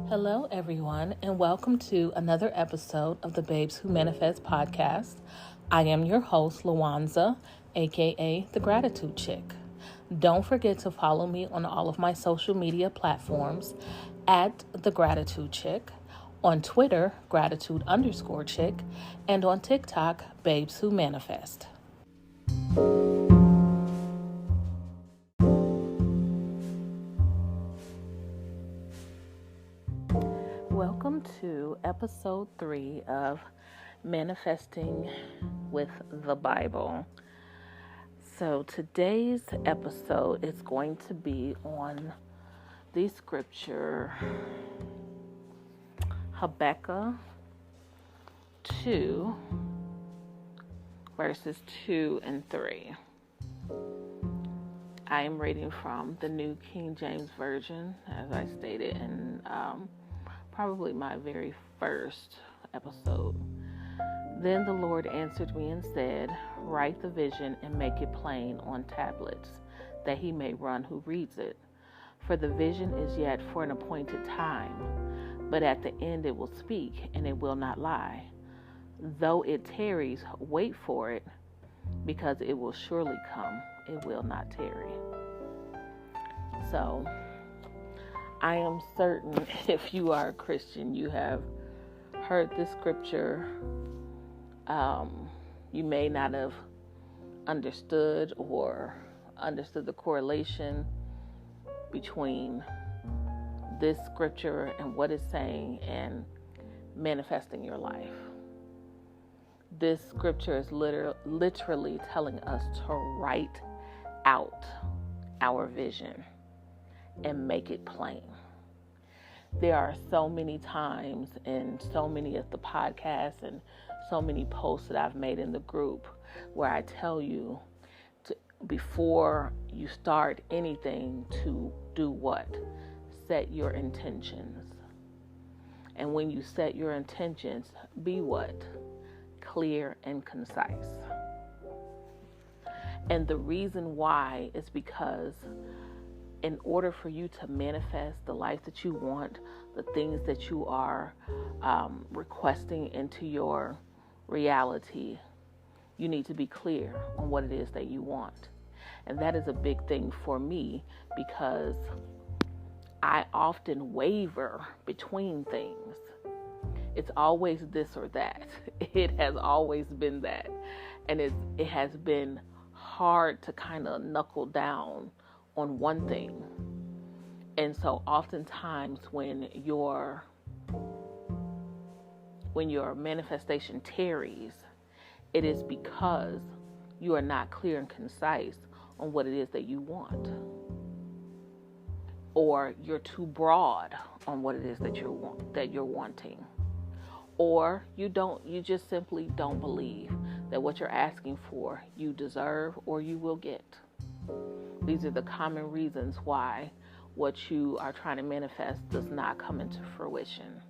Hello, everyone, and welcome to another episode of the Babes Who Manifest podcast. I am your host, Lawanza, aka The Gratitude Chick. Don't forget to follow me on all of my social media platforms at The Gratitude Chick, on Twitter, Gratitude_Chick, and on TikTok, Babes Who Manifest. Welcome to episode 3 of Manifesting with the Bible. So today's episode is going to be on the scripture Habakkuk 2, verses 2 and 3. I am reading from the New King James Version, as I stated in probably my very first episode. Then the Lord answered me and said, "Write the vision and make it plain on tablets, that he may run who reads it. For the vision is yet for an appointed time, but at the end it will speak, and it will not lie. Though it tarries, wait for it, because it will surely come. It will not tarry." So, I am certain if you are a Christian, you have heard this scripture. You may not have understood the correlation between this scripture and what it's saying and manifesting your life. This scripture is literally telling us to write out our vision and make it plain. There are so many times in so many of the podcasts and so many posts that I've made in the group where I tell you to, before you start anything, to do what? Set your intentions. And when you set your intentions, be what? Clear and concise. And the reason why is because in order for you to manifest the life that you want, the things that you are requesting into your reality, you need to be clear on what it is that you want. And that is a big thing for me because I often waver between things. It's always this or that. It has always been that. And it has been hard to kind of knuckle down on one thing. And so oftentimes when your manifestation tarries, it is because you are not clear and concise on what it is that you want, or you're too broad on what it is that you're wanting, or you just simply don't believe that what you're asking for you deserve or you will get. These are the common reasons why what you are trying to manifest does not come into fruition.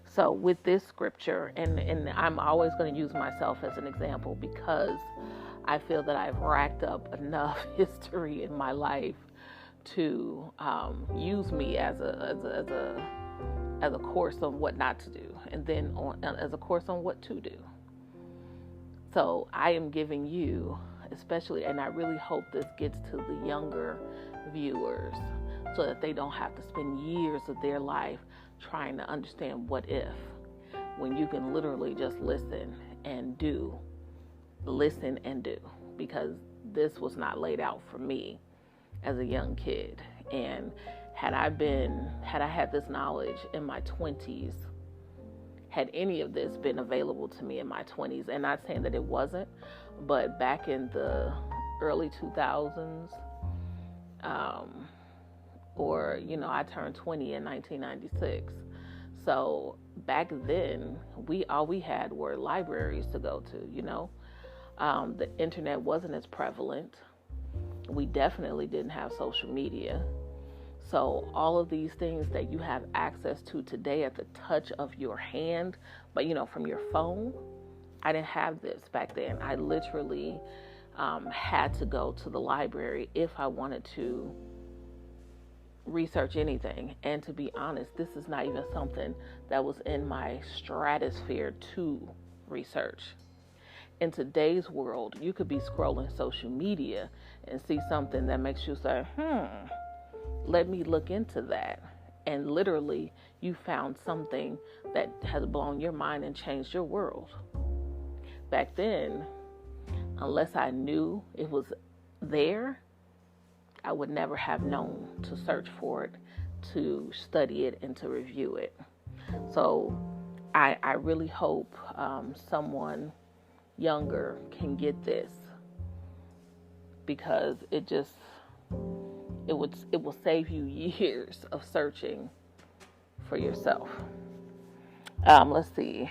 So with this scripture, and I'm always going to use myself as an example because I feel that I've racked up enough history in my life to use me as a course on what not to do, and then as a course on what to do. So I am giving you, especially, and I really hope this gets to the younger viewers so that they don't have to spend years of their life trying to understand what if, when you can literally just listen and do, because this was not laid out for me as a young kid. And had I had this knowledge in my 20s, had any of this been available to me in my 20s, and not saying that it wasn't, but back in the early 2000s, I turned 20 in 1996. So back then, all we had were libraries to go to, the internet wasn't as prevalent. We definitely didn't have social media. So all of these things that you have access to today at the touch of your hand, but from your phone, I didn't have this back then. I literally had to go to the library if I wanted to research anything. And to be honest, this is not even something that was in my stratosphere to research. In today's world, you could be scrolling social media and see something that makes you say, let me look into that. And literally, you found something that has blown your mind and changed your world. Back then, unless I knew it was there, I would never have known to search for it, to study it, and to review it. So I really hope someone younger can get this, because it will save you years of searching for yourself. Let's see.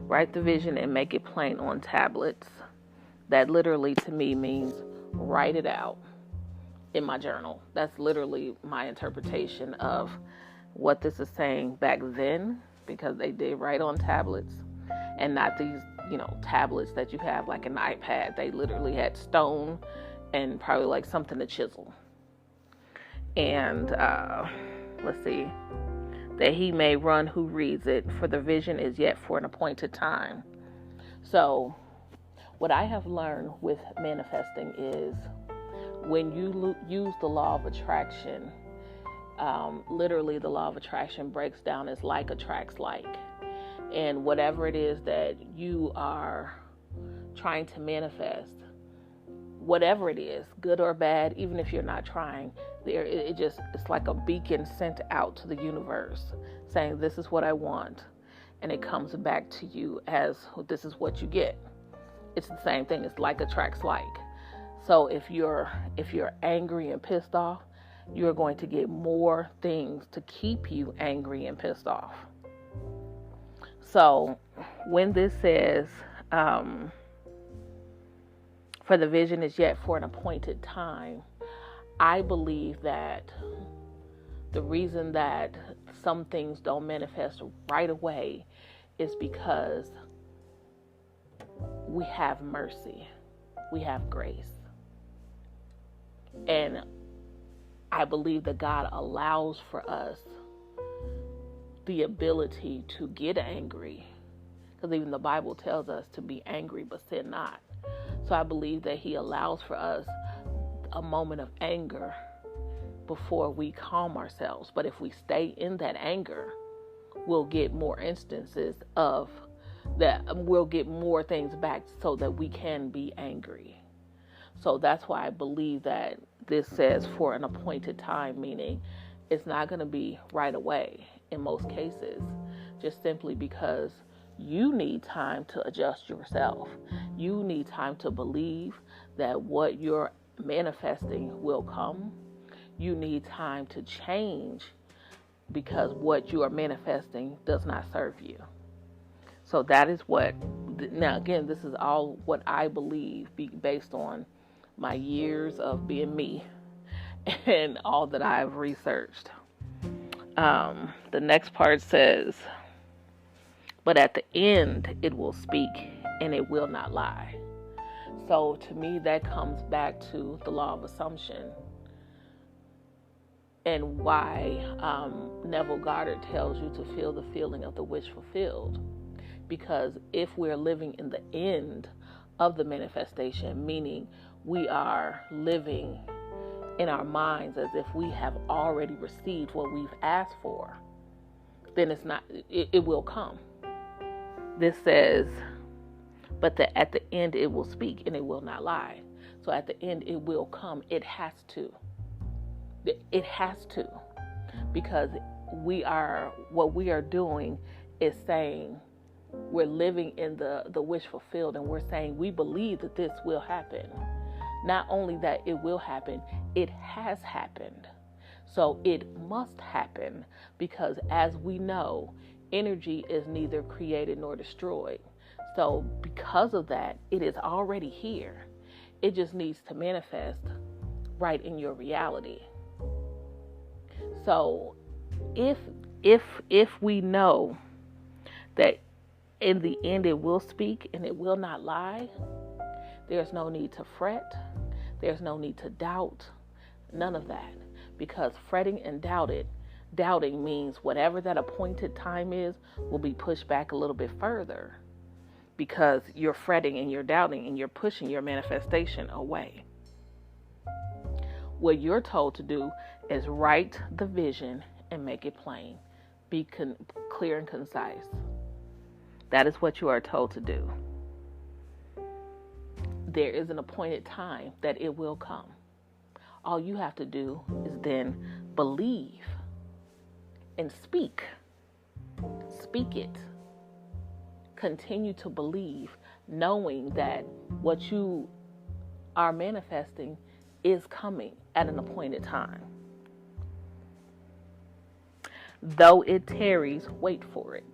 Write the vision and make it plain on tablets. That literally to me means write it out in my journal. That's literally my interpretation of what this is saying back then, because they did write on tablets and not these, tablets that you have like an iPad. They literally had stone and probably like something to chisel. And let's see. That he may run who reads it, for the vision is yet for an appointed time. So what I have learned with manifesting is when you use the law of attraction, literally the law of attraction breaks down as like attracts like. And whatever it is that you are trying to manifest, whatever it is, good or bad, even if you're not trying, it's like a beacon sent out to the universe saying, this is what I want. And it comes back to you as, this is what you get. It's the same thing. It's like attracts like. So if you're angry and pissed off, you're going to get more things to keep you angry and pissed off. So when this says, for the vision is yet for an appointed time, I believe that the reason that some things don't manifest right away is because we have mercy, we have grace. And I believe that God allows for us the ability to get angry, because even the Bible tells us to be angry but sin not. So I believe that he allows for us a moment of anger before we calm ourselves. But if we stay in that anger, we'll get more instances of that. We'll get more things back so that we can be angry. So that's why I believe that this says for an appointed time, meaning it's not going to be right away in most cases, just simply because you need time to adjust yourself. You need time to believe that what you're manifesting will come. You need time to change because what you are manifesting does not serve you. So that is what, now again, this is all what I believe based on my years of being me and all that I've researched. The next part says, but at the end it will speak and it will not lie. So to me, that comes back to the law of assumption, and why Neville Goddard tells you to feel the feeling of the wish fulfilled. Because if we're living in the end of the manifestation, meaning we are living in our minds as if we have already received what we've asked for, then it will come. This says, but at the end it will speak and it will not lie. So at the end it will come. It has to. It has to. Because what we are doing is saying we're living in the wish fulfilled, and we're saying we believe that this will happen. Not only that it will happen, it has happened. So it must happen, because as we know, energy is neither created nor destroyed. So because of that, it is already here. It just needs to manifest right in your reality. So if we know that in the end it will speak and it will not lie, there's no need to fret. There's no need to doubt. None of that. Because fretting and doubting means whatever that appointed time is will be pushed back a little bit further, because you're fretting and you're doubting and you're pushing your manifestation away. What you're told to do is write the vision and make it plain. Be clear and concise. That is what you are told to do. There is an appointed time that it will come. All you have to do is then believe and speak. Speak it. Continue to believe, knowing that what you are manifesting is coming at an appointed time. Though it tarries, wait for it.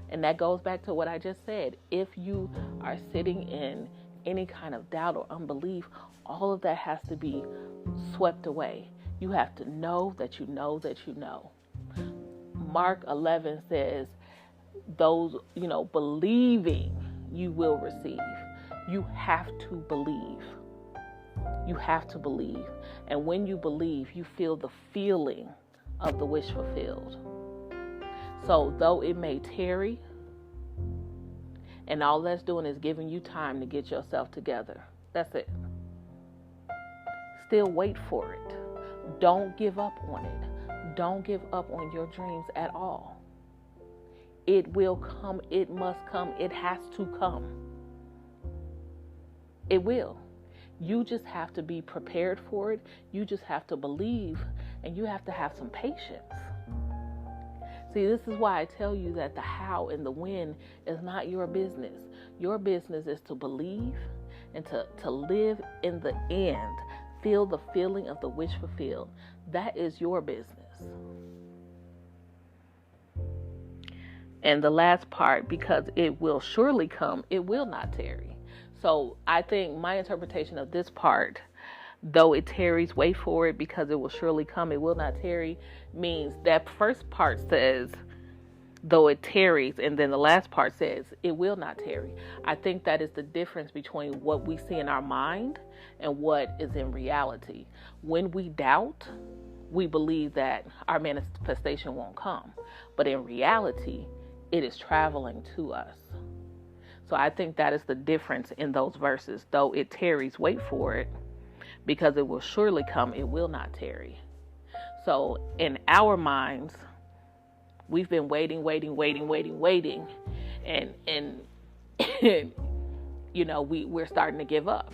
And that goes back to what I just said. If you are sitting in any kind of doubt or unbelief, all of that has to be swept away. You have to know that you know that you know. Mark 11 says, those, believing you will receive. You have to believe. You have to believe. And when you believe, you feel the feeling of the wish fulfilled. So though it may tarry, and all that's doing is giving you time to get yourself together. That's it. Still wait for it. Don't give up on it. Don't give up on your dreams at all. It will come. It must come. It has to come. It will. You just have to be prepared for it. You just have to believe, and you have to have some patience. See, this is why I tell you that the how and the when is not your business. Your business is to believe and to live in the end. Feel the feeling of the wish fulfilled. That is your business. And the last part, because it will surely come, it will not tarry. So I think my interpretation of this part, though it tarries, wait for it, because it will surely come, it will not tarry, means that first part says, though it tarries, and then the last part says, it will not tarry. I think that is the difference between what we see in our mind and what is in reality. When we doubt, we believe that our manifestation won't come. But in reality, it is traveling to us. So I think that is the difference in those verses. Though it tarries, wait for it, because it will surely come, it will not tarry. So in our minds, we've been waiting, and we're starting to give up.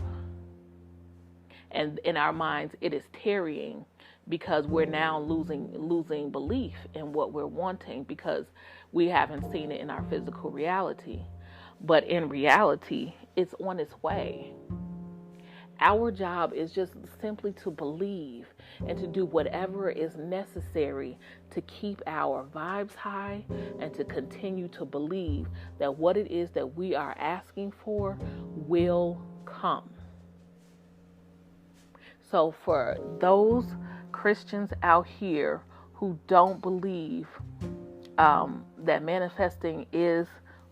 And in our minds, it is tarrying because we're now losing belief in what we're wanting, because we haven't seen it in our physical reality. But in reality, it's on its way. Our job is just simply to believe and to do whatever is necessary to keep our vibes high and to continue to believe that what it is that we are asking for will come. So for those Christians out here who don't believe that manifesting is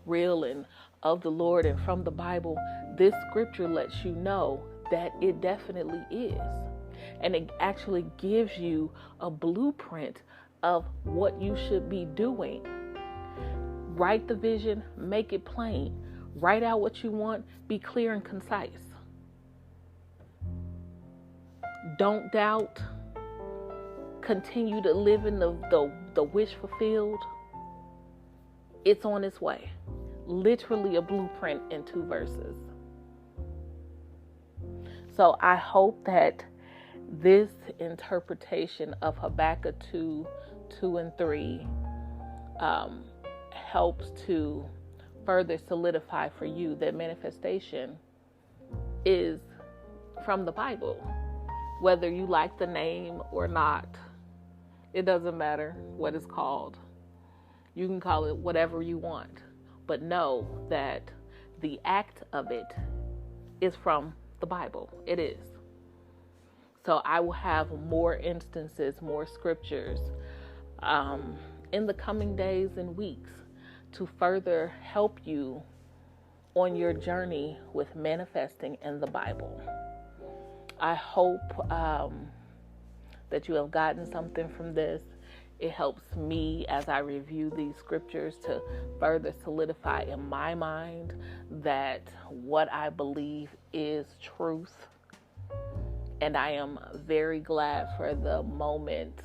real and of the Lord and from the Bible, this scripture lets you know that it definitely is. And it actually gives you a blueprint of what you should be doing. Write the vision, make it plain. Write out what you want, be clear and concise. Don't doubt. Continue to live in the wish fulfilled. It's on its way. Literally a blueprint in 2 verses. So I hope that this interpretation of Habakkuk 2 and 3 helps to further solidify for you that manifestation is from the Bible. Whether you like the name or not, it doesn't matter what it's called. You can call it whatever you want, but know that the act of it is from the Bible. It is. So I will have more instances, more scriptures in the coming days and weeks to further help you on your journey with manifesting in the Bible. I hope that you have gotten something from this. It helps me as I review these scriptures to further solidify in my mind that what I believe is truth. And I am very glad for the moment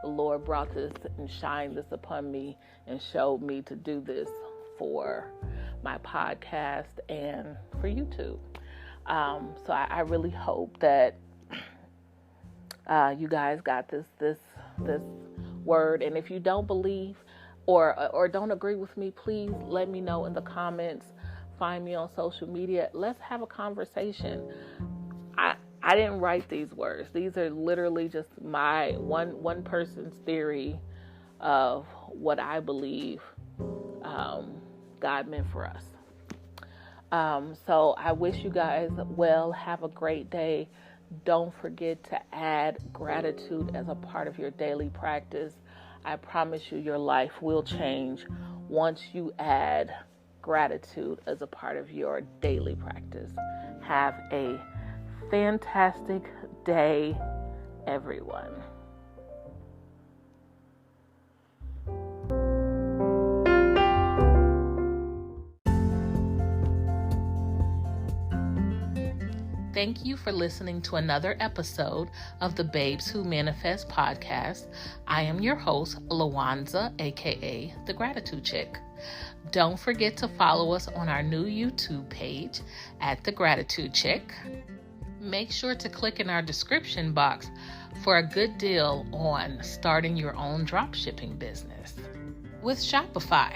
the Lord brought this and shined this upon me and showed me to do this for my podcast and for YouTube. So I really hope that you guys got this word. And if you don't believe or don't agree with me, please let me know in the comments. Find me on social media. Let's have a conversation. I didn't write these words. These are literally just my one person's theory of what I believe God meant for us. So I wish you guys well. Have a great day. Don't forget to add gratitude as a part of your daily practice. I promise you your life will change once you add gratitude as a part of your daily practice. Have a fantastic day, everyone. Thank you for listening to another episode of the Babes Who Manifest podcast. I am your host, Lawanza, aka The Gratitude Chick. Don't forget to follow us on our new YouTube page at The Gratitude Chick. Make sure to click in our description box for a good deal on starting your own dropshipping business with Shopify.